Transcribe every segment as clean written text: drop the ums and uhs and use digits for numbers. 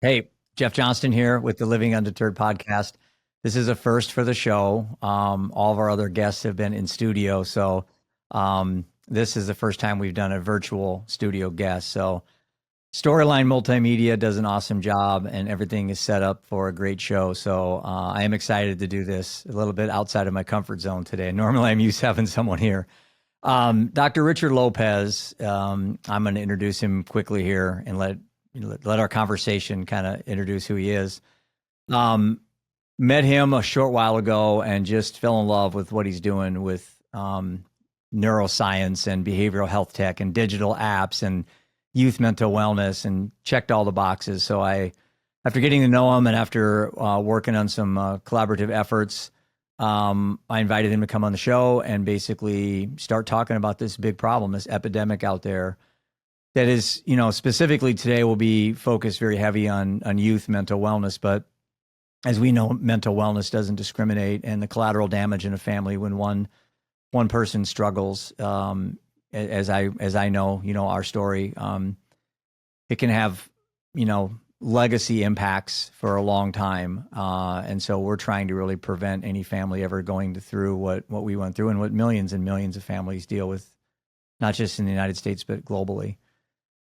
Hey, Jeff Johnston here with the Living Undeterred podcast. This is a first for the show. All of our other guests have been in studio, so this is the first time we've done a virtual studio guest. So Storyline Multimedia does an awesome job, and everything is set up for a great show. So I am excited to do this a little bit outside of my comfort zone today. Normally, I'm used to having someone here. Dr. Richard Lopez, I'm going to introduce him quickly here and let our conversation kind of introduce who he is. Met him a short while ago and just fell in love with what he's doing with neuroscience and behavioral health tech and digital apps and youth mental wellness, and checked all the boxes. So after getting to know him and after working on some collaborative efforts, I invited him to come on the show and basically start talking about this big problem, this epidemic out there that is, specifically today will be focused very heavy on youth mental wellness. But as we know, mental wellness doesn't discriminate, and the collateral damage in a family when one person struggles, as I know, our story, it can have, legacy impacts for a long time. And so we're trying to really prevent any family ever going through what we went through and what millions and millions of families deal with, not just in the United States, but globally.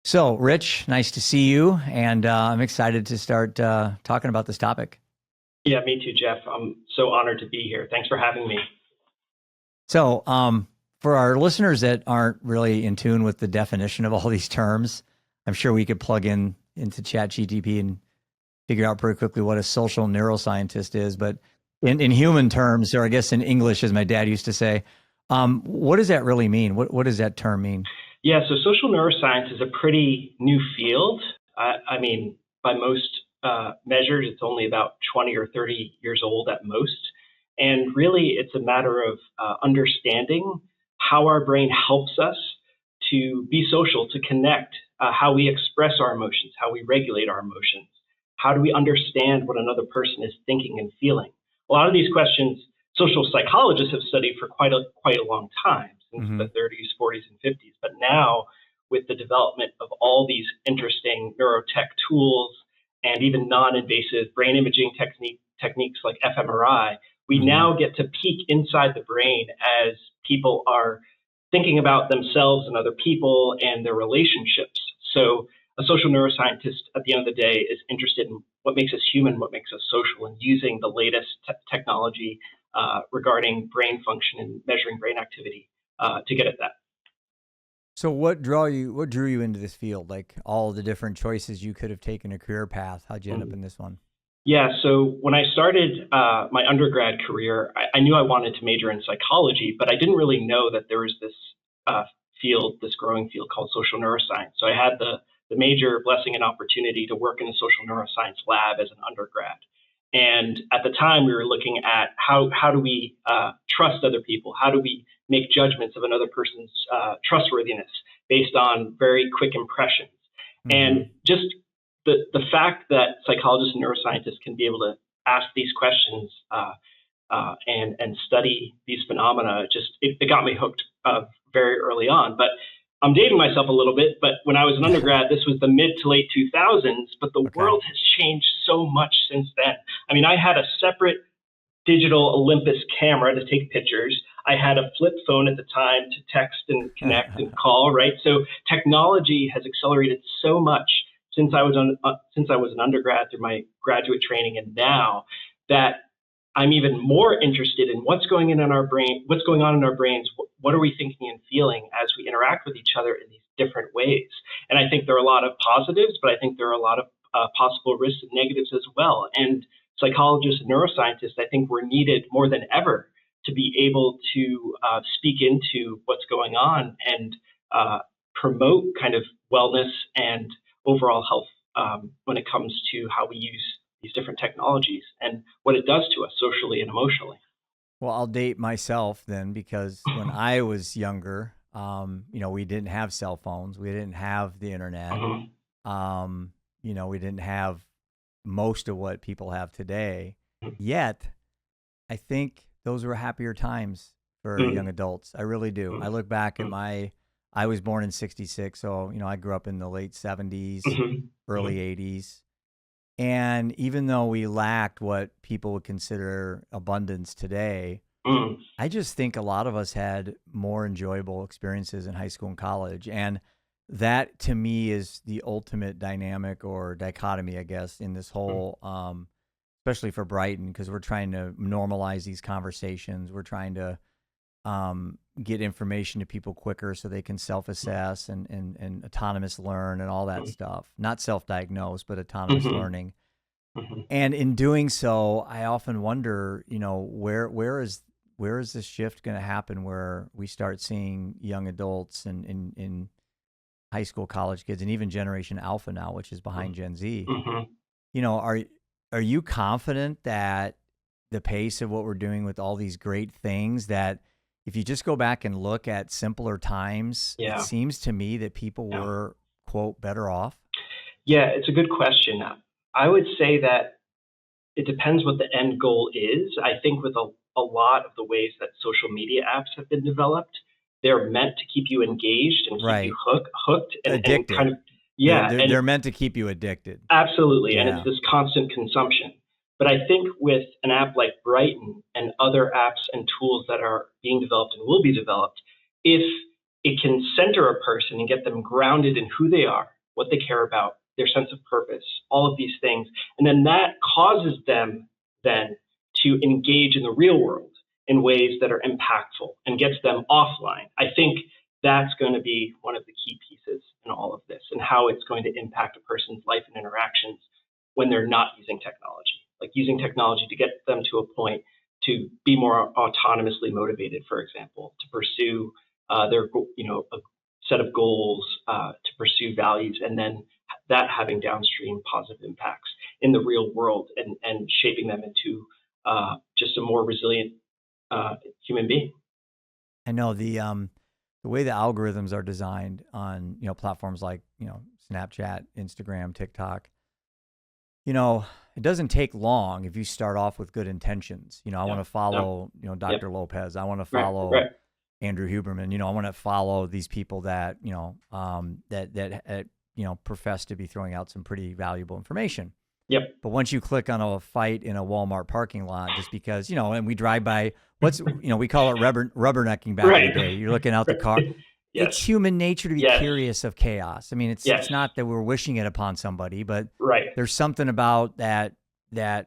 So, Rich, nice to see you, and I'm excited to start talking about this topic. Yeah, me too, Jeff. I'm so honored to be here. Thanks for having me. So, for our listeners that aren't really in tune with the definition of all these terms, I'm sure we could plug into ChatGPT and figure out pretty quickly what a social neuroscientist is. But in human terms, or I guess in English, as my dad used to say, what does that really mean? What does that term mean? Yeah, so social neuroscience is a pretty new field. I mean, by most measures, it's only about 20 or 30 years old at most. And really, it's a matter of understanding how our brain helps us to be social, to connect, how we express our emotions, how we regulate our emotions. How do we understand what another person is thinking and feeling? A lot of these questions, social psychologists have studied for quite a long time, since the 30s, 40s, and 50s. But now, with the development of all these interesting neurotech tools and even non-invasive brain imaging techniques like fMRI, we now get to peek inside the brain as people are thinking about themselves and other people and their relationships. So a social neuroscientist at the end of the day is interested in what makes us human, what makes us social, and using the latest technology regarding brain function and measuring brain activity to get at that. So what drew you into this field? Like all the different choices you could have taken a career path. How'd you end up in this one? Yeah, so when I started my undergrad career, I knew I wanted to major in psychology, but I didn't really know that there was this field, this growing field called social neuroscience. So I had the major blessing and opportunity to work in a social neuroscience lab as an undergrad. And at the time, we were looking at how do we trust other people? How do we make judgments of another person's trustworthiness based on very quick impressions? And just the fact that psychologists and neuroscientists can be able to ask these questions and study these phenomena, it got me hooked very early on. But I'm dating myself a little bit, but when I was an undergrad, this was the mid to late 2000s, but the world has changed so much since then. I mean, I had a separate digital Olympus camera to take pictures. I had a flip phone at the time to text and connect and call, right? So technology has accelerated so much since I was an undergrad through my graduate training and now, that I'm even more interested in what's going on in our brains. What are we thinking and feeling as we interact with each other in these different ways? And I think there are a lot of positives, but I think there are a lot of possible risks and negatives as well. And psychologists and neuroscientists, I think, were needed more than ever to be able to speak into what's going on and promote kind of wellness and overall health when it comes to how we use these different technologies and what it does to us socially and emotionally. Well, I'll date myself then, because when I was younger, we didn't have cell phones. We didn't have the internet. We didn't have most of what people have today. Yet, I think those were happier times for young adults. I really do. I look back at I was born in '66, so I grew up in the late '70s, early '80s. And even though we lacked what people would consider abundance today, Mm, I just think a lot of us had more enjoyable experiences in high school and college. And that to me is the ultimate dynamic or dichotomy, I guess, in this mm, whole, especially for Brighton, because we're trying to normalize these conversations. We're trying to get information to people quicker so they can self-assess and autonomous learn and all that mm, stuff. Not self-diagnose, but autonomous mhm, learning. mhm. And in doing so, I often wonder, where is this shift going to happen where we start seeing young adults and in high school, college kids, and even Generation Alpha now, which is behind Gen Z. Mhm. You know, are you confident that the pace of what we're doing with all these great things, that if you just go back and look at simpler times, it Yeah, seems to me that people yeah. were, quote, better off? Yeah, it's a good question. I would say that it depends what the end goal is. I think with a lot of the ways that social media apps have been developed, they're meant to keep you engaged and keep you Right. hooked and kind Addicted. of, yeah, and They're meant to keep you addicted. absolutely. And it's Yeah. this constant consumption. But I think with an app like Brighton and other apps and tools that are being developed and will be developed, if it can center a person and get them grounded in who they are, what they care about, their sense of purpose, all of these things, and then that causes them then to engage in the real world in ways that are impactful and gets them offline. I think that's going to be one of the key pieces in all of this and how it's going to impact a person's life and interactions when they're not using technology, like using technology to get them to a point to be more autonomously motivated, for example, to pursue their, a set of goals, to pursue values, and then that having downstream positive impacts in the real world and shaping them into just a more resilient human being. I know the way the algorithms are designed on, platforms like, Snapchat, Instagram, TikTok, it doesn't take long if you start off with good intentions. I Yeah. want to No. follow, Yep. Dr. Lopez. I want to Right. follow Right. Andrew Huberman. I want to follow these people that, profess to be throwing out some pretty valuable information. Yep. But once you click on a fight in a Walmart parking lot, just because, and we drive by, we call it rubbernecking back in the Right. day. You're looking out the car. Yes. It's human nature to be Yes. curious of chaos. I mean, Yes. it's not that we're wishing it upon somebody, but Right. there's something about that I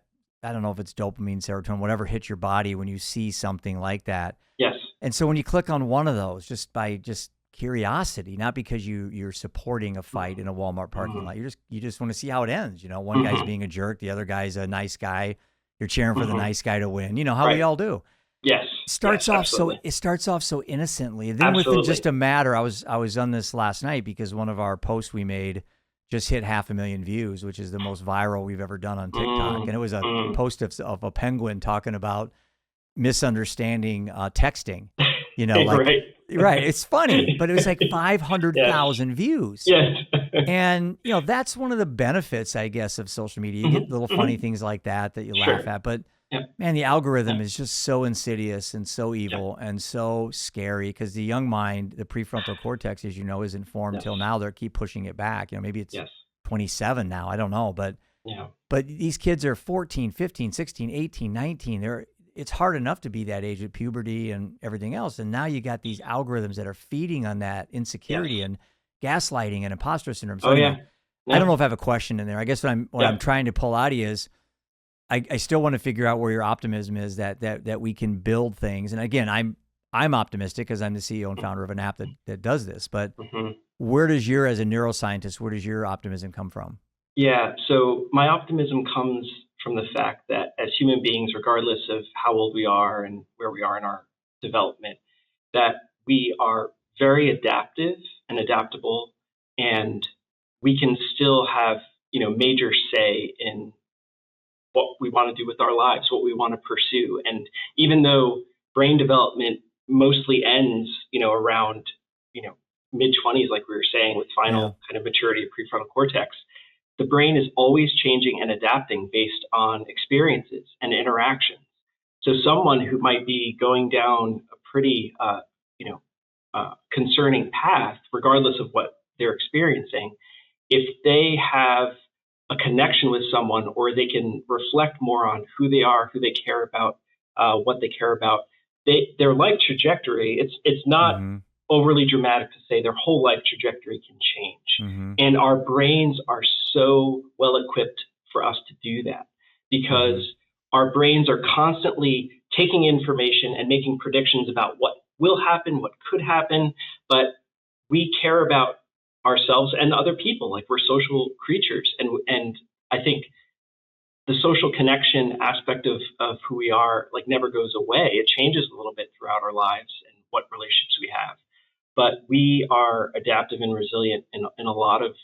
don't know if it's dopamine, serotonin, whatever hits your body when you see something like that. Yes. And so when you click on one of those, just by just curiosity, not because you're supporting a fight in a Walmart parking lot, you just want to see how it ends. One guy's being a jerk, the other guy's a nice guy. You're cheering for the nice guy to win. You know how we Right. all do. Yes. Yes. Absolutely. It starts off so innocently. Then within Absolutely. just a matter, I was on this last night because one of our posts we made just hit 500,000 views, which is the most viral we've ever done on TikTok. And it was a post of a penguin talking about misunderstanding texting. Like Right. right. It's funny, but it was like Yes. 500,000 views. Yes. And, that's one of the benefits, I guess, of social media. You get little funny things like that you laugh Sure. at. But Yep. man, the algorithm Yep. is just so insidious and so Yep. evil and so scary because the young mind, the prefrontal cortex, as you know, isn't formed Yes. till now. They keep pushing it back. Maybe it's Yes. 27 now. I don't know. But Yeah. these kids are 14, 15, 16, 18, 19. It's hard enough to be that age with puberty and everything else. And now you got these algorithms that are feeding on that insecurity Yes. and gaslighting and imposter syndrome. So Oh yeah. anyway, I don't Yeah. know if I have a question in there. I guess what Yeah. I'm trying to pull out of you is I still want to figure out where your optimism is that we can build things. And again, I'm optimistic because I'm the CEO and founder of an app that does this. But hmm as a neuroscientist, where does your optimism come from? Yeah. So my optimism comes from the fact that as human beings, regardless of how old we are and where we are in our development, that we are very adaptive and adaptable, and we can still have major say in what we want to do with our lives, what we want to pursue. And even though brain development mostly ends, around, mid 20s, like we were saying, with final kind of maturity of prefrontal cortex, the brain is always changing and adapting based on experiences and interactions. So someone who might be going down a pretty, concerning path, regardless of what they're experiencing, if they have a connection with someone, or they can reflect more on who they are, who they care about, what they care about, their life trajectory, it's not Mm-hmm. overly dramatic to say their whole life trajectory can change. Mm-hmm. And our brains are so well equipped for us to do that, because our brains are constantly taking information and making predictions about what will happen, what could happen, but we care about ourselves and other people. Like, we're social creatures, and I think the social connection aspect of who we are, like, never goes away. It changes a little bit throughout our lives and what relationships we have, but we are adaptive and resilient in a lot of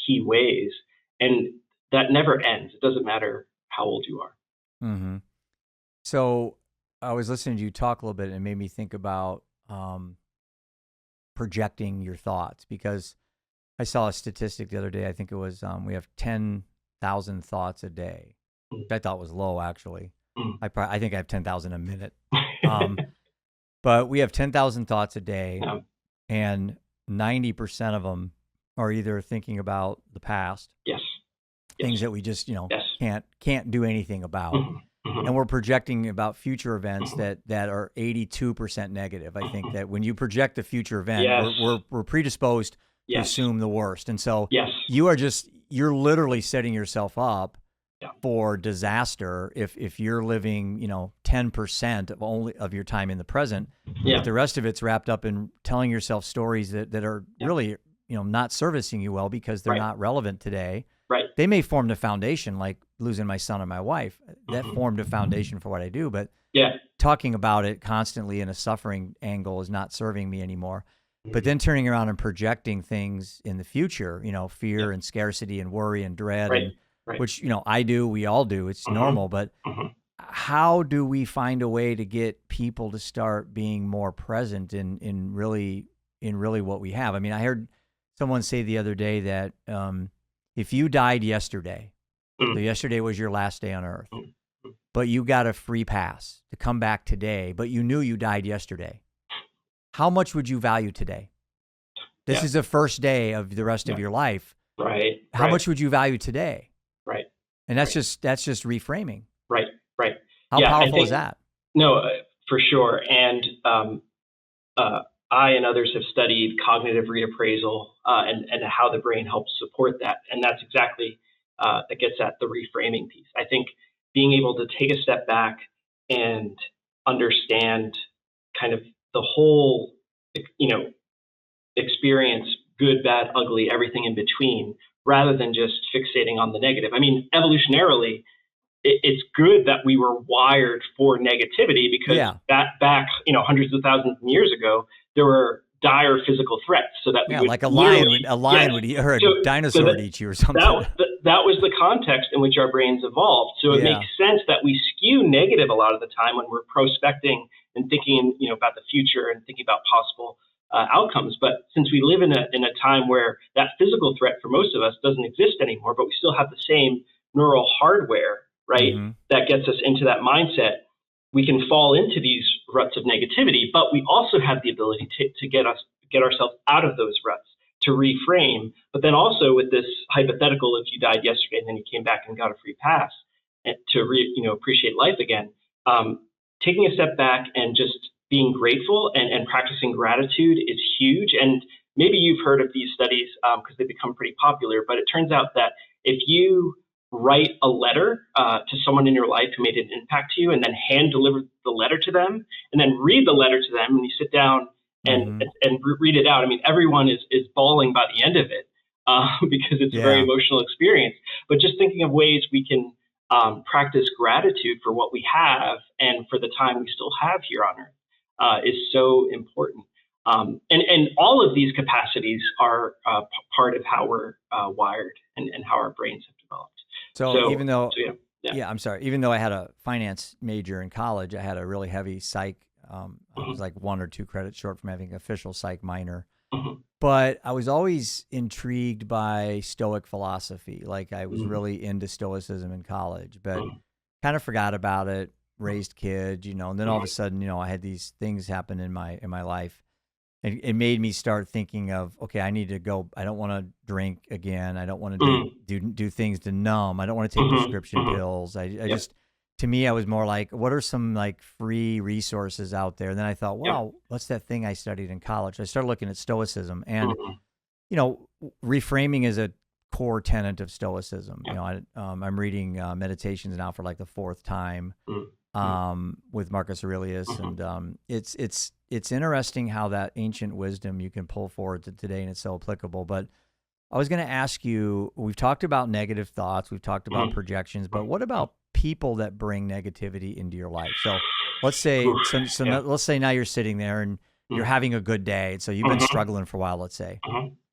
key ways, and that never ends. It doesn't matter how old you are. Mm-hmm. So I was listening to you talk a little bit, and it made me think about projecting your thoughts, because I saw a statistic the other day. I think it was we have 10,000 thoughts a day, which I thought was low, actually. I think I have 10,000 a minute. But we have 10,000 thoughts a day, Yeah. and 90% of them are either thinking about the past, Yes. things that we just Yes. can't do anything about, and we're projecting about future events that are 82% negative. I think that when you project a future event, Yes. we're predisposed to Yes. assume the worst, and so Yes. you're literally setting yourself up Yeah. for disaster if you're living 10% of your time in the present, Yeah. but the rest of it's wrapped up in telling yourself stories that are Yeah. really not servicing you well, because they're Right. not relevant today. Right. They may form the foundation, like losing my son and my wife. That formed a foundation for what I do, but Yeah. talking about it constantly in a suffering angle is not serving me anymore. But then turning around and projecting things in the future, fear and scarcity and worry and dread, Right. and Right. which I do, we all do. It's normal, but how do we find a way to get people to start being more present in really what we have? I mean, I heard someone say the other day that if you died yesterday, so yesterday was your last day on earth, but you got a free pass to come back today, but you knew you died yesterday, how much would you value today? This is the first day of the rest of your life. Right. How much would you value today? Right. And that's just reframing. Right. Right. How powerful is that? No, for sure. And I and others have studied cognitive reappraisal and how the brain helps support that. And that's exactly that gets at the reframing piece. I think being able to take a step back and understand kind of the whole, experience, good, bad, ugly, everything in between, rather than just fixating on the negative. I mean, evolutionarily, it's good that we were wired for negativity, because back, hundreds of thousands of years ago, there were dire physical threats. So that we would, like a lion would or a dinosaur would eat you or something. That was the context in which our brains evolved. So it makes sense that we skew negative a lot of the time when we're prospecting and thinking, about the future and thinking about possible outcomes. But since we live in a time where that physical threat for most of us doesn't exist anymore, but we still have the same neural hardware, right, that gets us into that mindset, we can fall into these ruts of negativity, but we also have the ability to get ourselves out of those ruts, to reframe. But then also, with this hypothetical, if you died yesterday and then you came back and got a free pass, and to appreciate life again, taking a step back and just being grateful and practicing gratitude is huge. And maybe you've heard of these studies because they've become pretty popular, but it turns out that if you write a letter to someone in your life who made an impact to you, and then hand deliver the letter to them, and then read the letter to them, and you sit down and read it out. I mean, everyone is bawling by the end of it because it's a very emotional experience. But just thinking of ways we can practice gratitude for what we have and for the time we still have here on Earth is so important. And all of these capacities are part of how we're wired and how our brains have developed. So even though, I'm sorry, even though I had a finance major in college, I had a really heavy psych. I was like 1 or 2 credits short from having an official psych minor. But I was always intrigued by Stoic philosophy. Like, I was really into Stoicism in college, but kind of forgot about it, raised kids, and then all of a sudden, I had these things happen in my life. it made me start thinking of, okay, I need to go. I don't want to drink again. I don't want to do things to numb. I don't want to take prescription pills. I just, to me, I was more like, what are some like free resources out there? And then I thought, wow, what's that thing I studied in college? I started looking at Stoicism, and you know, reframing is a core tenet of Stoicism. You know, I'm reading Meditations now for like the fourth time with Marcus Aurelius, and it's interesting how that ancient wisdom you can pull forward to today, and it's so applicable. But I was going to ask you, we've talked about negative thoughts, we've talked about projections, but what about people that bring negativity into your life? So let's say, let's say now you're sitting there and you're having a good day. So you've been struggling for a while, let's say,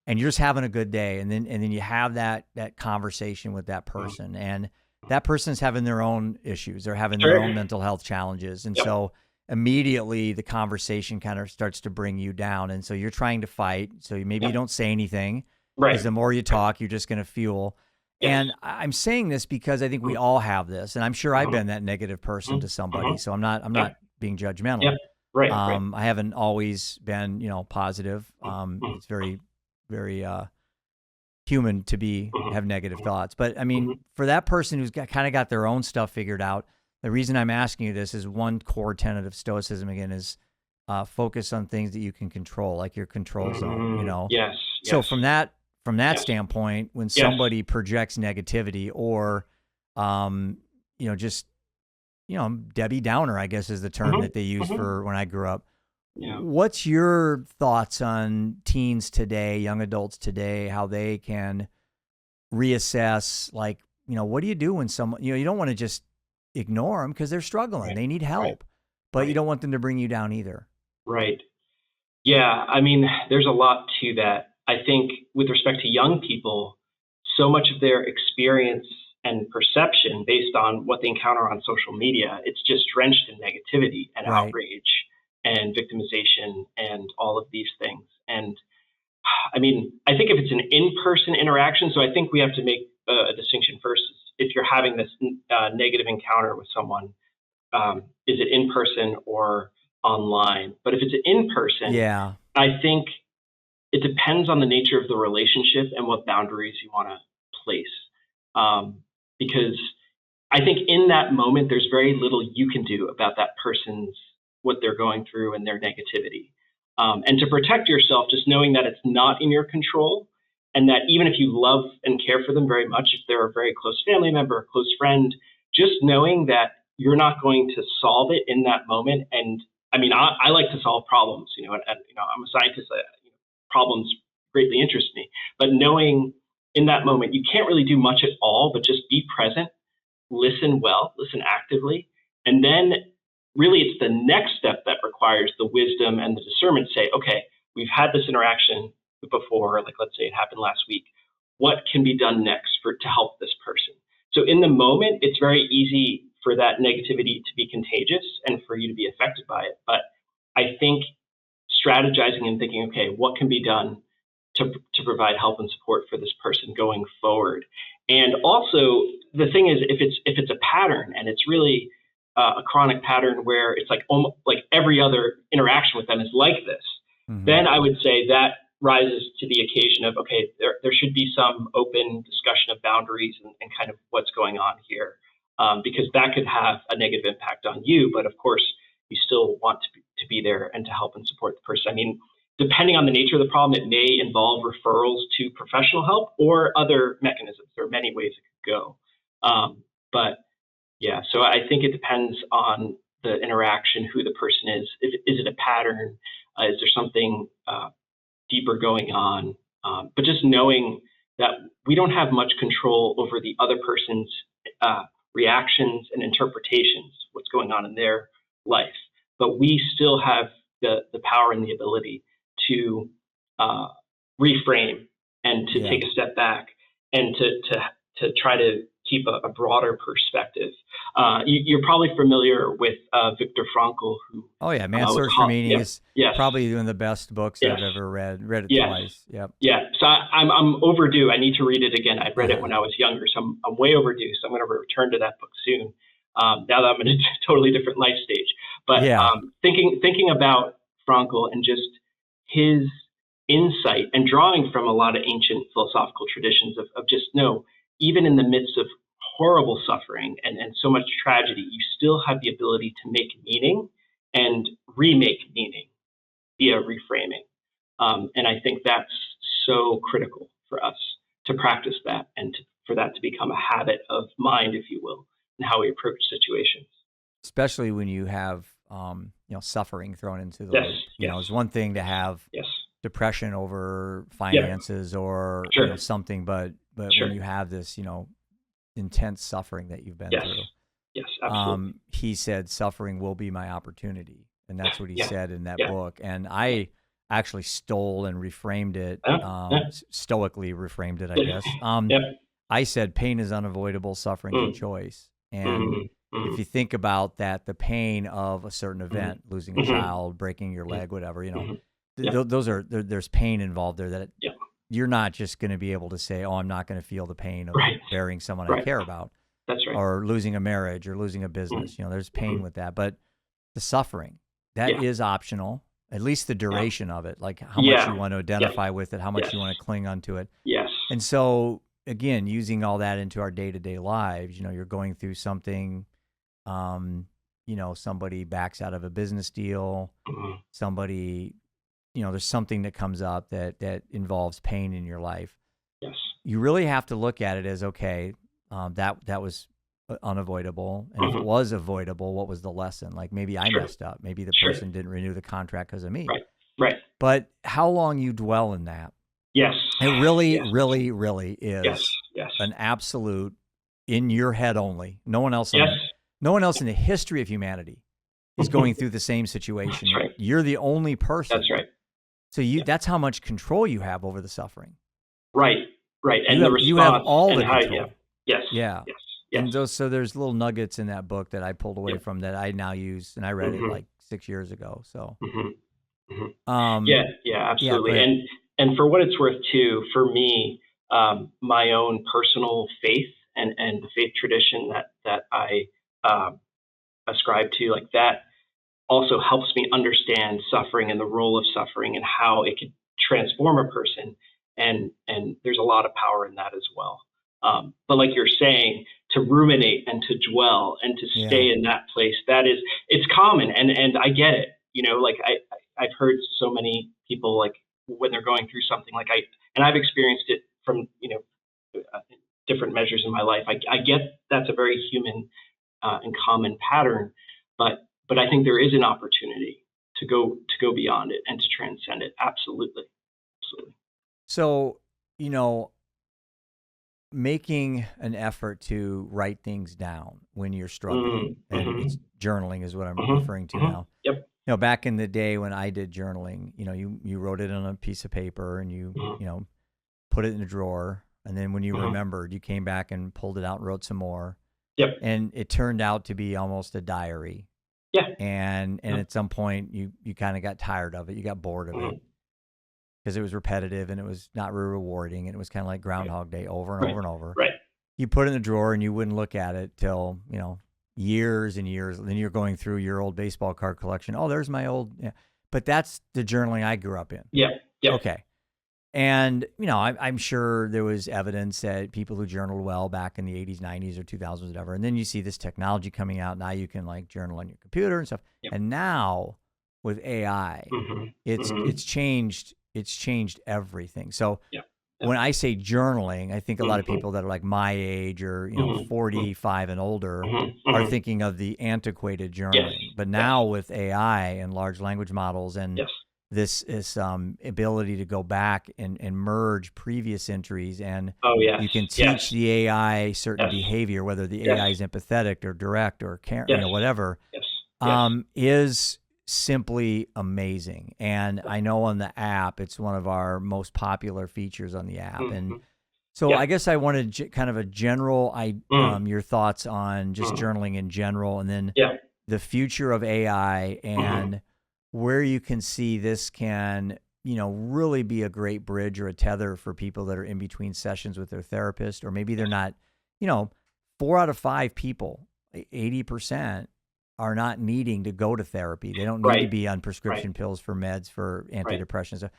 and you're just having a good day. And then you have that conversation with that person, and that person's having their own issues. They're having their own mental health challenges. And so immediately the conversation kind of starts to bring you down. And so you're trying to fight. So maybe you don't say anything, because the more you talk, you're just going to fuel. And I'm saying this because I think we all have this, and I'm sure I've been that negative person to somebody. So I'm not being judgmental. I haven't always been, positive. It's very, very human to have negative thoughts. But I mean, for that person who's kind of got their own stuff figured out, the reason I'm asking you this is one core tenet of Stoicism, again, is focus on things that you can control, like your control zone, So from that standpoint, when somebody projects negativity or, just, Debbie Downer, I guess is the term that they use for when I grew up. What's your thoughts on teens today, young adults today, how they can reassess, like, what do you do when someone, you don't want to just ignore them because they're struggling. They need help, but you don't want them to bring you down either. Right. Yeah. I mean, there's a lot to that. I think with respect to young people, so much of their experience and perception based on what they encounter on social media, it's just drenched in negativity and outrage and victimization and all of these things. And I mean, I think if it's an in-person interaction, so I think we have to make a distinction first. If you're having this negative encounter with someone, is it in person or online? But if it's in person, I think it depends on the nature of the relationship and what boundaries you want to place. Because I think in that moment, there's very little you can do about that person's, what they're going through and their negativity. And to protect yourself, just knowing that it's not in your control, and that even if you love and care for them very much, if they're a very close family member, a close friend, just knowing that you're not going to solve it in that moment. And I mean, I like to solve problems, and I'm a scientist. Problems greatly interest me, but knowing in that moment, you can't really do much at all, but just be present, listen well, listen actively. And then really it's the next step that requires the wisdom and the discernment to say, okay, we've had this interaction before, like let's say it happened last week. What can be done next to help this person? So in the moment, it's very easy for that negativity to be contagious and for you to be affected by it. But I think strategizing and thinking, okay, what can be done to provide help and support for this person going forward? And also, the thing is, if it's a pattern and it's really a chronic pattern where it's like almost like every other interaction with them is like this, then I would say that rises to the occasion of, okay, there should be some open discussion of boundaries and kind of what's going on here, because that could have a negative impact on you. But of course, you still want to be there and to help and support the person. I mean, depending on the nature of the problem, it may involve referrals to professional help or other mechanisms. There are many ways it could go. But yeah, so I think it depends on the interaction, who the person is. Is it a pattern? Is there something deeper going on? But just knowing that we don't have much control over the other person's reactions and interpretations, what's going on in their life. But we still have the power and the ability to reframe and to take a step back and to try to keep a broader perspective. You're probably familiar with Viktor Frankl, who Man's Search for Meaning is probably one of the best books I've ever read. Read it twice. So I'm overdue. I need to read it again. I'd read it when I was younger, so I'm way overdue. So I'm going to return to that book soon. Now that I'm in a totally different life stage. But thinking about Frankl and just his insight and drawing from a lot of ancient philosophical traditions of just no, even in the midst of horrible suffering and so much tragedy, you still have the ability to make meaning and remake meaning via reframing. And I think that's so critical for us to practice that and for that to become a habit of mind, if you will, and how we approach situations. Especially when you have, suffering thrown into the Yes, loop. yes. It's one thing to have Yes. depression over finances or Sure. something, but Sure. when you have this, intense suffering that you've been Yes. through, Yes, absolutely. he said, suffering will be my opportunity. And that's what he Yeah. said in that Yeah. book. And I actually stole and reframed it, Yeah. stoically reframed it, I guess. Yep. I said, pain is unavoidable, suffering is a choice. And if you think about that, the pain of a certain event, losing a child, breaking your leg, whatever, those are, there's pain involved there that you're not just going to be able to say, oh, I'm not going to feel the pain of burying someone I care about. That's right. Or losing a marriage or losing a business. There's pain with that. But the suffering, that is optional, at least the duration of it, like how much you want to identify with it, how much you want to cling onto it. Yes. And so, again, using all that into our day-to-day lives, you're going through something, somebody backs out of a business deal, somebody, there's something that comes up that involves pain in your life. Yes. You really have to look at it as, okay, that was unavoidable. And if it was avoidable, what was the lesson? Like maybe I messed up. Maybe the person didn't renew the contract because of me. Right. But how long you dwell in that. Yes. It really, really, really is yes. an absolute in your head only. No one else. Yes. No one else in the history of humanity is going through the same situation. That's right. You're the only person. That's right. So that's how much control you have over the suffering. Right. And you have all the control. Yes. Yeah. Yes. And so there's little nuggets in that book that I pulled away from that I now use, and I read it like 6 years ago. So, absolutely. Yeah, and for what it's worth too, for me, my own personal faith and the faith tradition that I ascribe to, like that, also helps me understand suffering and the role of suffering and how it could transform a person. And there's a lot of power in that as well. But like you're saying, to ruminate and to dwell and to stay in that place, it's common. And I get it, like I've heard so many people, like when they're going through something and I've experienced it from, different measures in my life. I get that's a very human and common pattern, but I think there is an opportunity to go beyond it and to transcend it. Absolutely. So, making an effort to write things down when you're struggling, and it's journaling is what I'm referring to now. Yep. Back in the day when I did journaling, you wrote it on a piece of paper and you put it in a drawer, and then when you remembered, you came back and pulled it out and wrote some more. Yep. And it turned out to be almost a diary. Yeah. And at some point you kind of got tired of it. You got bored of it because it was repetitive and it was not very rewarding. And it was kind of like Groundhog Day over and over and over. Right. You put it in the drawer and you wouldn't look at it till, years and years. And then you're going through your old baseball card collection. Oh, there's my old. Yeah. But that's the journaling I grew up in. Yeah. Okay. And, I'm sure there was evidence that people who journaled well back in the 80s, 90s, or 2000s, whatever. And then you see this technology coming out. Now you can journal on your computer and stuff. Yep. And now with AI, it's changed everything. So when I say journaling, I think a lot of people that are like my age or 45 and older are thinking of the antiquated journaling. Yes. But now with AI and large language models and this ability to go back and merge previous entries, and you can teach the AI certain behavior, whether the AI is empathetic or direct or whatever, is simply amazing. And I know on the app, it's one of our most popular features on the app. And so I guess I wanted kind of a general, your thoughts on just journaling in general, and then the future of AI and where you can see this can, really be a great bridge or a tether for people that are in between sessions with their therapist, or maybe they're not, 4 out of 5 people, 80% are not needing to go to therapy. They don't need to Right. be on Right. prescription pills for meds for Right. antidepressants.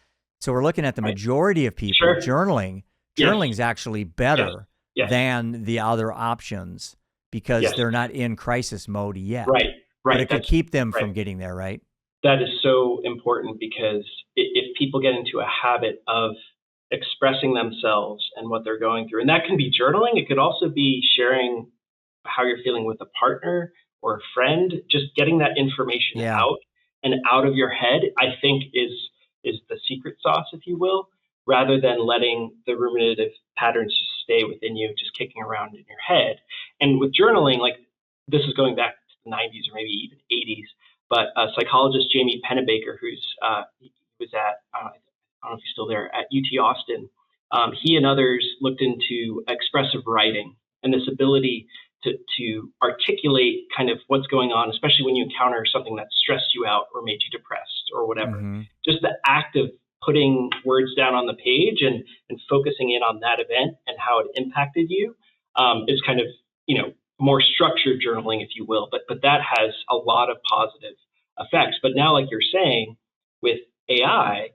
So we're looking at the Right. majority of people Sure. journaling. Yes. Journaling's actually Yes. better Yes. than the other options because Yes. they're not in crisis mode yet. Right. But Right. it could That's keep them right. from getting there, right? That is so important because if people get into a habit of expressing themselves and what they're going through, and that can be journaling, it could also be sharing how you're feeling with a partner or a friend, just getting that information Yeah. out and out of your head, I think is the secret sauce, if you will, rather than letting the ruminative patterns just stay within you, just kicking around in your head. And with journaling, like this is going back to the 90s or maybe even 80s, but psychologist Jamie Pennebaker, he was at, I don't know if he's still there, at UT Austin, he and others looked into expressive writing and this ability to articulate kind of what's going on, especially when you encounter something that stressed you out or made you depressed or whatever. Mm-hmm. Just the act of putting words down on the page and focusing in on that event and how it impacted you is kind of, more structured journaling, if you will. But that has a lot of positive effects. But now, like you're saying, with AI,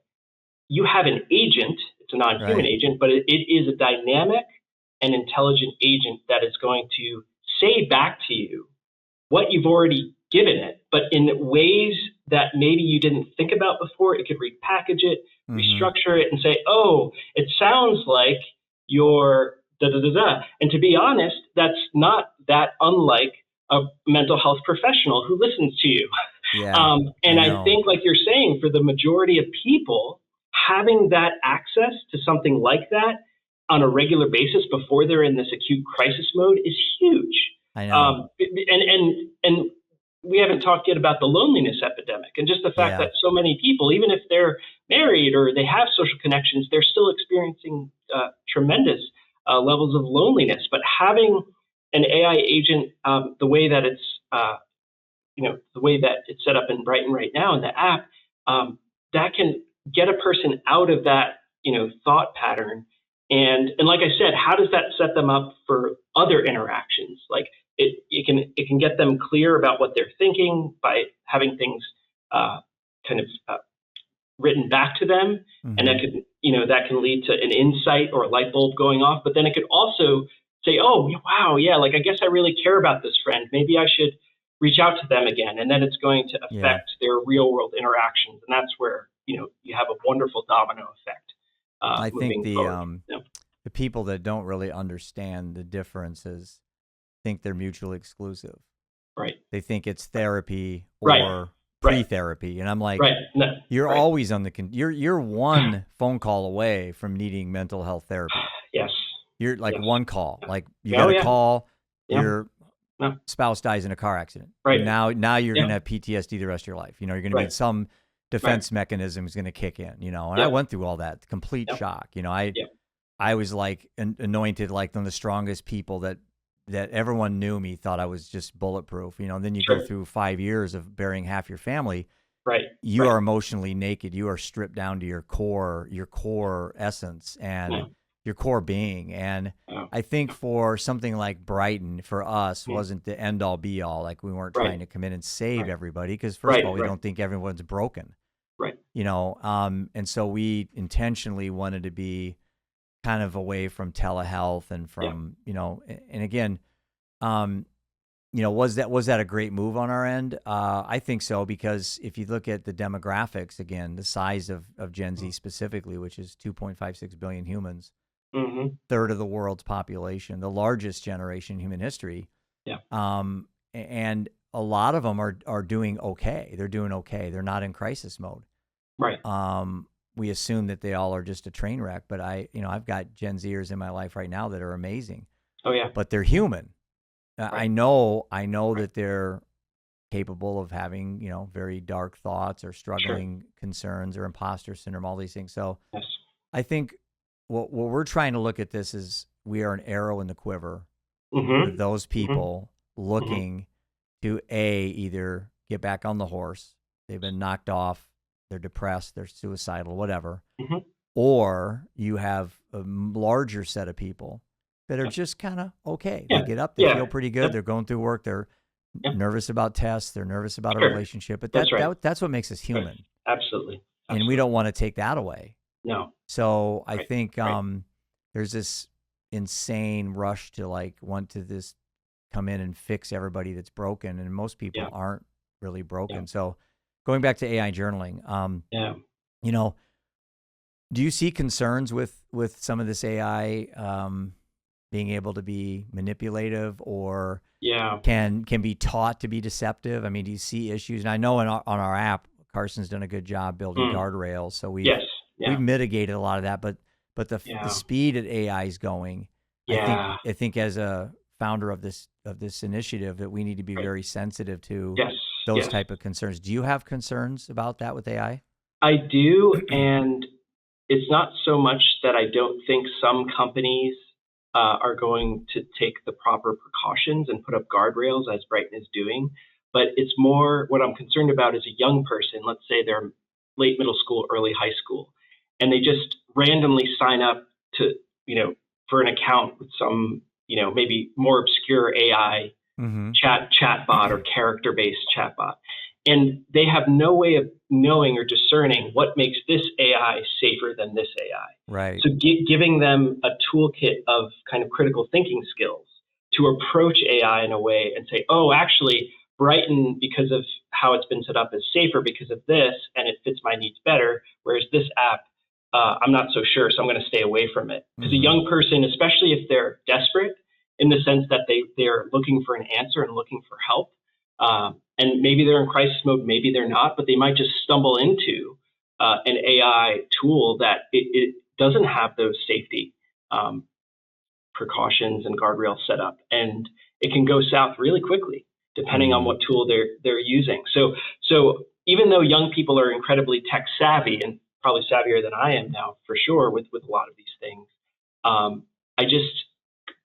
you have an agent. It's a non-human agent, but it is a dynamic and intelligent agent that is going to say back to you what you've already given it, but in ways that maybe you didn't think about before. It could repackage it, restructure it, and say, oh, it sounds like you're da-da-da-da. And to be honest, that's not that unlike a mental health professional who listens to you. Yeah, and I think, like you're saying, for the majority of people, having that access to something like that on a regular basis before they're in this acute crisis mode is huge. I know. And we haven't talked yet about the loneliness epidemic and just the fact that so many people, even if they're married or they have social connections, they're still experiencing tremendous levels of loneliness. But having an AI agent, the way that it's the way that it's set up in Brighton right now in the app, that can get a person out of that thought pattern. And like I said, how does that set them up for other interactions? Like it can get them clear about what they're thinking by having things kind of written back to them, and that can lead to an insight or a light bulb going off. But then it could also say, oh wow, yeah, like I guess I really care about this friend. Maybe I should reach out to them again, and then it's going to affect their real world interactions, and that's where you have a wonderful domino effect. I think the the people that don't really understand the differences think they're mutually exclusive. Right. They think it's therapy or pre-therapy, and I'm like, you're always on you're one phone call away from needing mental health therapy. Yes. You're like one call. Like you got a call. Your No. spouse dies in a car accident. Right. And now you're going to have PTSD the rest of your life. You're going to need some defense mechanism is going to kick in, and I went through all that, complete shock. I was like anointed like one of the strongest people that everyone knew me, thought I was just bulletproof, and then you go through 5 years of burying half your family. Right. You are emotionally naked. You are stripped down to your core essence and your core being. And I think for something like Brighton, for us, wasn't the end all be all. Like we weren't trying to come in and save everybody because first of all, we don't think everyone's broken. Right. And so we intentionally wanted to be kind of away from telehealth and from, and again, was that a great move on our end? I think so, because if you look at the demographics, again, the size of Gen Z specifically, which is 2.56 billion humans, third of the world's population, the largest generation in human history. Yeah. And a lot of them are doing okay. They're doing okay. They're not in crisis mode. Right. We assume that they all are just a train wreck, but I've got Gen Zers in my life right now that are amazing. Oh yeah. But they're human. I know that they're capable of having, very dark thoughts or struggling concerns or imposter syndrome, all these things. So I think what we're trying to look at this is we are an arrow in the quiver for those people looking to either get back on the horse, they've been knocked off, they're depressed, they're suicidal, whatever, or you have a larger set of people that are just kind of okay. They get up, they feel pretty good, they're going through work, they're Yep. nervous about tests. They're nervous about a Sure. relationship, but That's right. that's what makes us human. Right. Absolutely. And we don't want to take that away. No. So I Right. think there's this insane rush to like want to this come in and fix everybody that's broken, and most people aren't really broken. So going back to AI journaling, you know, do you see concerns with some of this AI being able to be manipulative or can be taught to be deceptive? I mean, do you see issues? And I know on our app, Carson's done a good job building guardrails, so we've mitigated a lot of that. But the speed that AI is going, I think as a founder of this initiative, that we need to be very sensitive to those type of concerns. Do you have concerns about that with AI? I do, and it's not so much that I don't think some companies are going to take the proper precautions and put up guardrails as Brighton is doing, but it's more what I'm concerned about is a young person, let's say they're late middle school, early high school, and they just randomly sign up to, for an account with some, maybe more obscure AI chatbot or character-based chatbot. And they have no way of knowing or discerning what makes this AI safer than this AI. Right. So giving them a toolkit of kind of critical thinking skills to approach AI in a way and say, oh, actually, Brighton, because of how it's been set up, is safer because of this, and it fits my needs better, whereas this app, I'm not so sure, so I'm going to stay away from it. Because a young person, especially if they're desperate, in the sense that they're looking for an answer and looking for help, and maybe they're in crisis mode, maybe they're not, but they might just stumble into an AI tool that it doesn't have those safety precautions and guardrails set up, and it can go south really quickly depending on what tool they're using. So even though young people are incredibly tech savvy and probably savvier than I am now for sure with a lot of these things,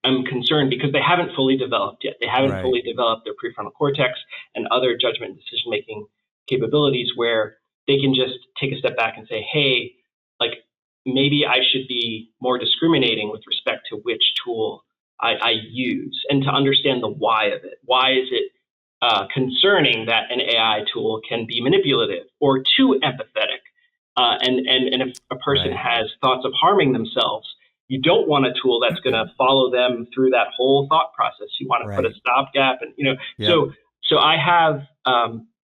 I'm concerned because they haven't fully developed yet. They haven't fully developed their prefrontal cortex and other judgment and decision-making capabilities where they can just take a step back and say, hey, like maybe I should be more discriminating with respect to which tool I use, and to understand the why of it. Why is it concerning that an AI tool can be manipulative or too empathetic? And if a person has thoughts of harming themselves, you don't want a tool that's going to follow them through that whole thought process. You want to put a stopgap, and So I have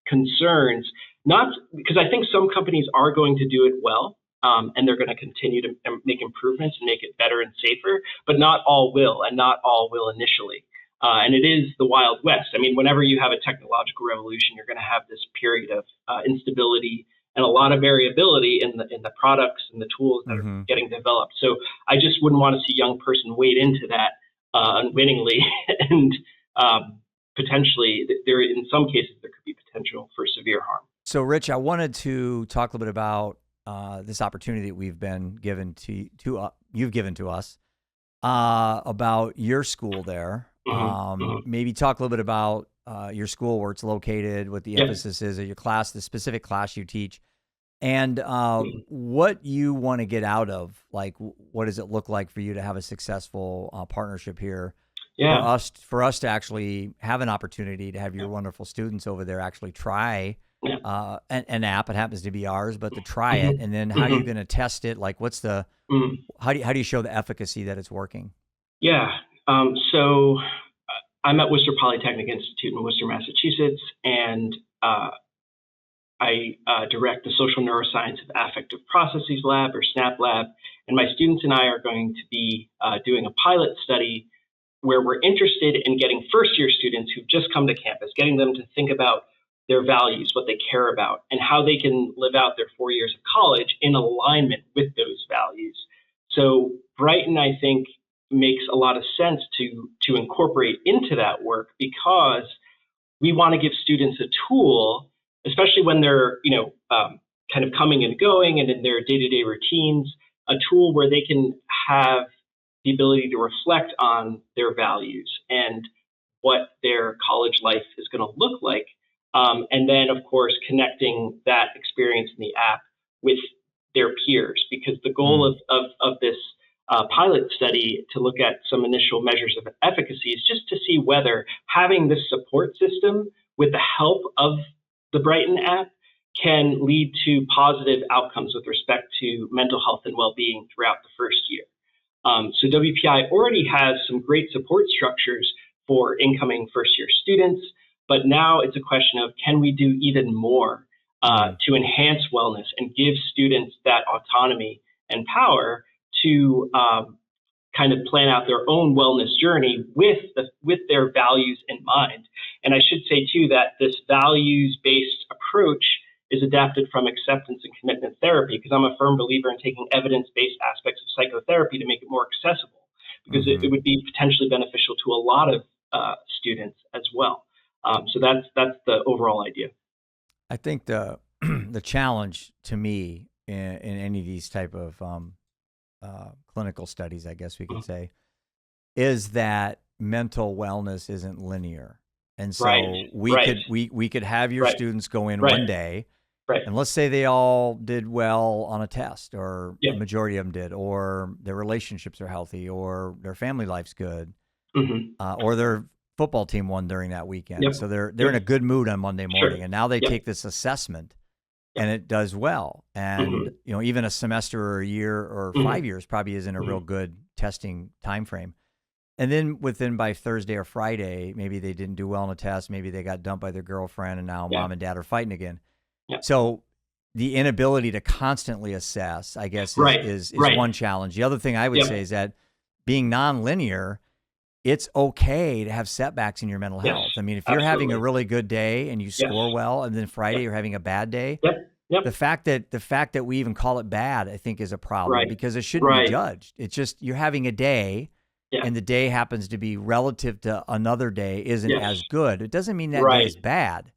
concerns, not because I think some companies are going to do it well, and they're going to continue to make improvements and make it better and safer, but not all will, and not all will initially. And it is the Wild West. I mean, whenever you have a technological revolution, you're going to have this period of instability and a lot of variability in the products and the tools that are getting developed. So I just wouldn't want to see a young person wade into that unwittingly, and potentially, in some cases, there could be potential for severe harm. So, Rich, I wanted to talk a little bit about this opportunity that we've been given you've given to us about your school there. Maybe talk a little bit about your school, where it's located, what the emphasis is of your class, the specific class you teach, and what you want to get out of, like, what does it look like for you to have a successful partnership here? For us to actually have an opportunity to have your wonderful students over there actually try an app. It happens to be ours, but to try it, and then how are you going to test it? Like, what's the how do you show the efficacy that it's working? So I'm at Worcester Polytechnic Institute in Worcester, Massachusetts, and I direct the Social Neuroscience of Affective Processes Lab, or SNAP Lab, and my students and I are going to be doing a pilot study where we're interested in getting first-year students who've just come to campus, getting them to think about their values, what they care about, and how they can live out their 4 years of college in alignment with those values. So Brighton, I think, makes a lot of sense to incorporate into that work, because we want to give students a tool, especially when they're kind of coming and going and in their day-to-day routines, a tool where they can have the ability to reflect on their values and what their college life is going to look like, and then of course connecting that experience in the app with their peers, because the goal of this pilot study to look at some initial measures of efficacy is just to see whether having this support system with the help of the Brighton app can lead to positive outcomes with respect to mental health and well-being throughout the first year. So WPI already has some great support structures for incoming first-year students, but now it's a question of, can we do even more to enhance wellness and give students that autonomy and power to kind of plan out their own wellness journey with their values in mind. And I should say, too, that this values-based approach is adapted from acceptance and commitment therapy, because I'm a firm believer in taking evidence-based aspects of psychotherapy to make it more accessible, because it would be potentially beneficial to a lot of students as well. So that's the overall idea. I think the challenge to me in any of these type of clinical studies, I guess we could say, is that mental wellness isn't linear. And so we could have your students go in one day, and let's say they all did well on a test, or the majority of them did, or their relationships are healthy, or their family life's good, or their football team won during that weekend. So they're in a good mood on Monday morning, and now they take this assessment, and it does well. And you know, even a semester or a year or 5 years probably isn't a real good testing time frame. And then by Thursday or Friday, maybe they didn't do well on a test. Maybe they got dumped by their girlfriend, and now mom and dad are fighting again. So the inability to constantly assess, I guess, is one challenge. The other thing I would say is that being nonlinear, it's okay to have setbacks in your mental health. I mean, if you're having a really good day and you score well, and then Friday you're having a bad day, the fact that we even call it bad, I think, is a problem, because it shouldn't be judged. It's just you're having a day. And the day happens to be relative to another day isn't as good. It doesn't mean that day is bad.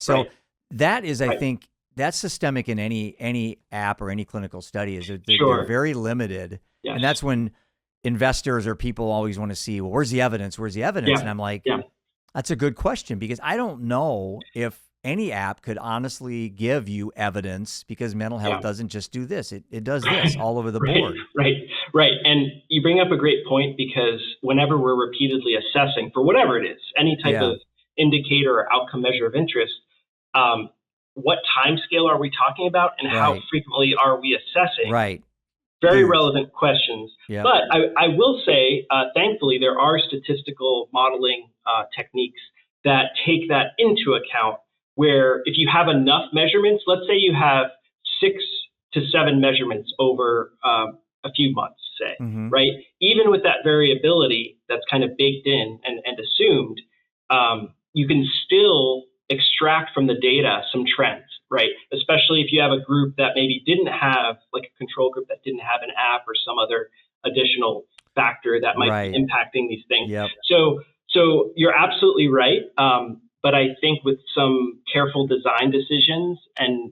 So that is, I think, that's systemic in any app or any clinical study, is that they're very limited. And that's when investors or people always want to see, well, where's the evidence? Where's the evidence? And I'm like, that's a good question, because I don't know if any app could honestly give you evidence, because mental health doesn't just do this. It does this all over the board. Right. And you bring up a great point, because whenever we're repeatedly assessing for whatever it is, any type of indicator or outcome measure of interest, what time scale are we talking about, and how frequently are we assessing? Very relevant questions. But I will say, thankfully, there are statistical modeling techniques that take that into account, where if you have enough measurements, let's say you have 6 to 7 measurements over a few months, say, right? Even with that variability that's kind of baked in and assumed, you can still extract from the data some trends, right? Especially if you have a group that maybe didn't have, like a control group that didn't have an app or some other additional factor that might be impacting these things. So you're absolutely right. But I think with some careful design decisions and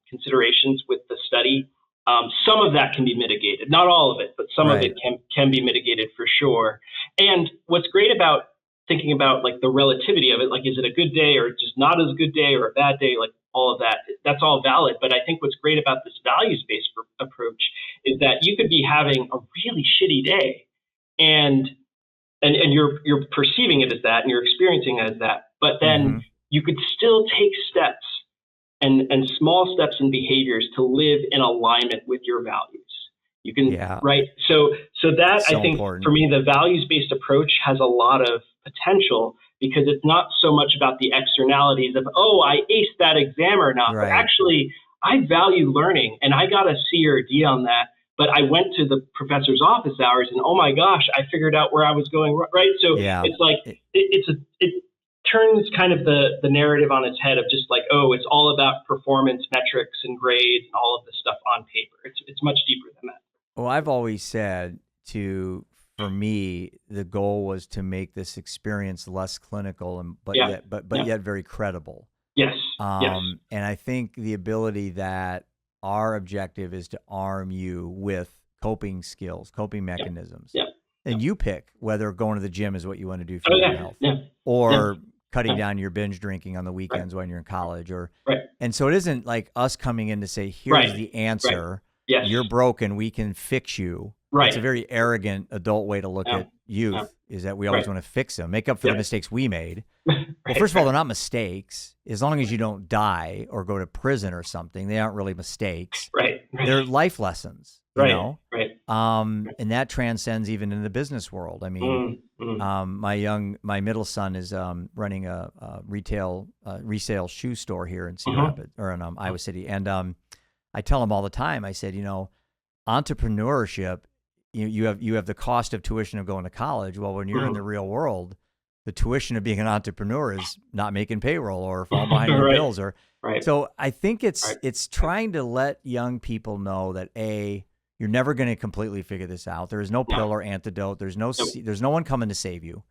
considerations with the study, some of that can be mitigated. Not all of it, but some of it can be mitigated for sure. And what's great about thinking about, like, the relativity of it, like, is it a good day or just not as good day or a bad day, like all of that, that's all valid. But I think what's great about this values-based approach is that you could be having a really shitty day, and you're perceiving it as that, and you're experiencing it as that. But then you could still take steps and small steps and behaviors to live in alignment with your values. You can, right? So that, I think, important. For me, the values-based approach has a lot of potential, because it's not so much about the externalities of, oh, I aced that exam or not, but actually, I value learning, and I got a C or a D on that. But I went to the professor's office hours, and oh my gosh, I figured out where I was going, right? So it's like, it turns kind of the narrative on its head of just like, oh, it's all about performance metrics and grades and all of this stuff on paper. It's much deeper than that. Well, I've always said for me, the goal was to make this experience less clinical, but yet very credible. And I think the ability that our objective is to arm you with coping skills, coping mechanisms. And you pick whether going to the gym is what you want to do for your health, or cutting down your binge drinking on the weekends when you're in college, and so it isn't like us coming in to say, here's the answer. You're broken, we can fix you. It's a very arrogant adult way to look at youth, is that we always want to fix them, make up for the mistakes we made. Well, first of all, they're not mistakes. As long as you don't die or go to prison or something, they aren't really mistakes. They're life lessons, you know? And that transcends even in the business world. I mean, my middle son is running a resale shoe store here in Cedar Rapids, or in Iowa City. And I tell him all the time, I said, you know, entrepreneurship, you have the cost of tuition of going to college. Well, when you're in the real world, the tuition of being an entrepreneur is not making payroll or falling behind your bills. So I think it's trying to let young people know that you're never going to completely figure this out. There is no pill or antidote. There's no one coming to save you.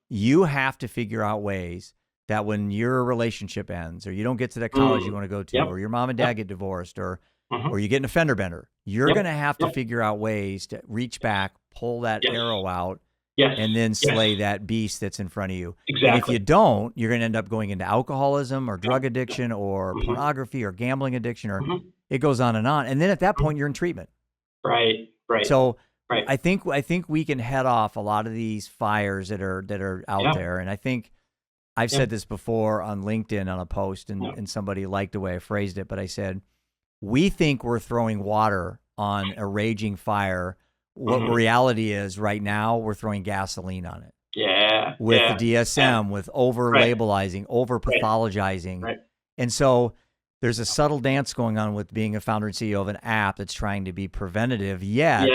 You have to figure out ways that when your relationship ends, or you don't get to that college you want to go to, or your mom and dad get divorced, or you get an offender bender, you're going to have to figure out ways to reach back, pull that arrow out, and then slay that beast that's in front of you. And if you don't, you're going to end up going into alcoholism or drug addiction or pornography or gambling addiction, or it goes on. And then at that point, you're in treatment. So I think we can head off a lot of these fires that are out there. And I think I've said this before on LinkedIn on a post, and somebody liked the way I phrased it, but I said, we think we're throwing water on a raging fire. What reality is right now, we're throwing gasoline on it. With the DSM, with over-labelizing, over-pathologizing. And so there's a subtle dance going on with being a founder and CEO of an app that's trying to be preventative, yet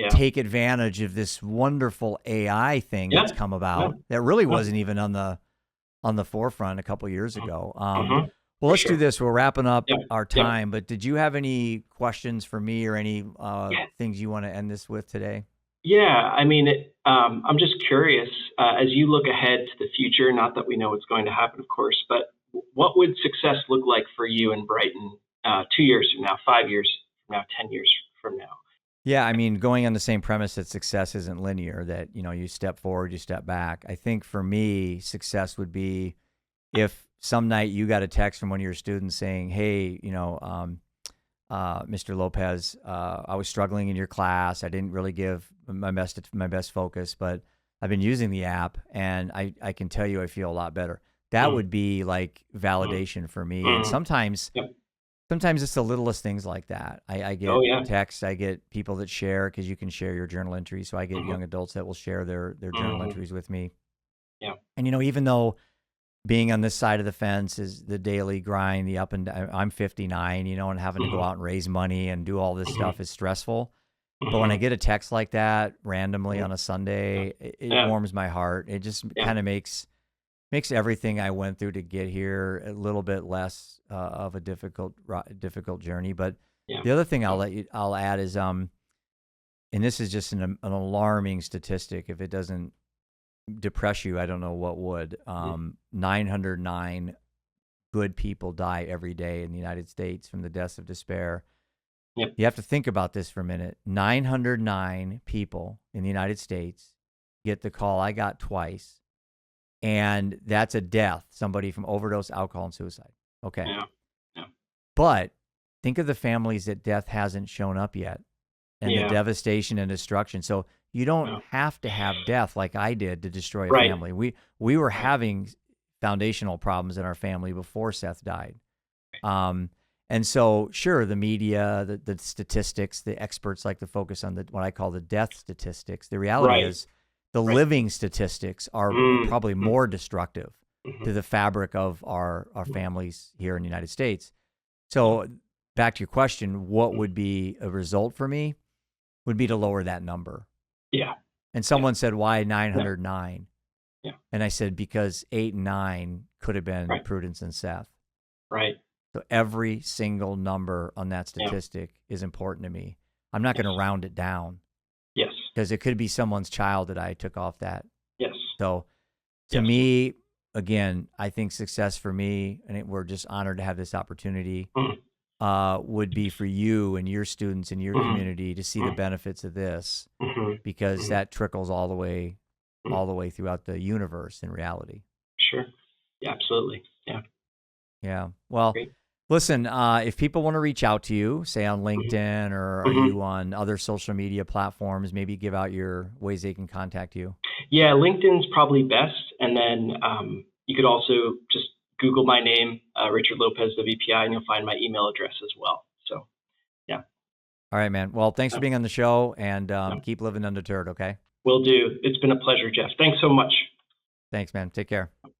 take advantage of this wonderful AI thing that's come about that really wasn't even on the forefront a couple of years ago. Well, let's do this. We're wrapping up our time, but did you have any questions for me or any things you want to end this with today? Yeah, I mean, I'm just curious, as you look ahead to the future, not that we know what's going to happen, of course, but what would success look like for you in Brighton 2 years from now, 5 years from now, 10 years from now? Yeah, I mean, going on the same premise that success isn't linear, that, you know, you step forward, you step back. I think for me, success would be if some night you got a text from one of your students saying, hey, you know, Mr. Lopez, I was struggling in your class. I didn't really give my best focus, but I've been using the app, and I can tell you I feel a lot better. That would be like validation for me. And sometimes it's the littlest things like that. I get texts, I get people that share, because you can share your journal entries. So I get young adults that will share their journal entries with me. And, you know, even though being on this side of the fence is the daily grind, the up and down, I'm 59, you know, and having to go out and raise money and do all this stuff is stressful. But when I get a text like that randomly on a Sunday, it warms my heart. It just kind of makes everything I went through to get here a little bit less of a difficult journey. But the other thing I'll add is, and this is just an alarming statistic. If it doesn't depress you, I don't know what would. 909 good people die every day in the United States from the deaths of despair. You have to think about this for a minute. 909 people in the United States get the call I got twice, and that's a death, somebody from overdose, alcohol, and suicide. Okay. But think of the families that death hasn't shown up yet, and the devastation and destruction. So you don't have to have death like I did to destroy a family. We were having foundational problems in our family before Seth died. And so, sure, the media, the statistics, the experts like to focus on what I call the death statistics. The reality is the living statistics are probably more destructive to the fabric of our families here in the United States. So back to your question, what would be a result for me would be to lower that number. And someone said, why 909? And I said, because 8 and 9 could have been Prudence and Seth. So every single number on that statistic is important to me. I'm not going to round it down. Because it could be someone's child that I took off that. So to me, again, I think success for me, and we're just honored to have this opportunity, would be for you and your students in your community to see the benefits of this, because that trickles all the way throughout the universe in reality. Sure. Yeah, absolutely. Yeah. Well, Great. Listen, if people want to reach out to you, say on LinkedIn, or are Mm-hmm. you on other social media platforms, maybe give out your ways they can contact you. Yeah, LinkedIn's probably best, and then you could also just Google my name, Richard Lopez, WPI, and you'll find my email address as well. So, yeah. All right, man. Well, thanks for being on the show, and Yeah. keep living undeterred, okay? Will do. It's been a pleasure, Jeff. Thanks so much. Thanks, man. Take care.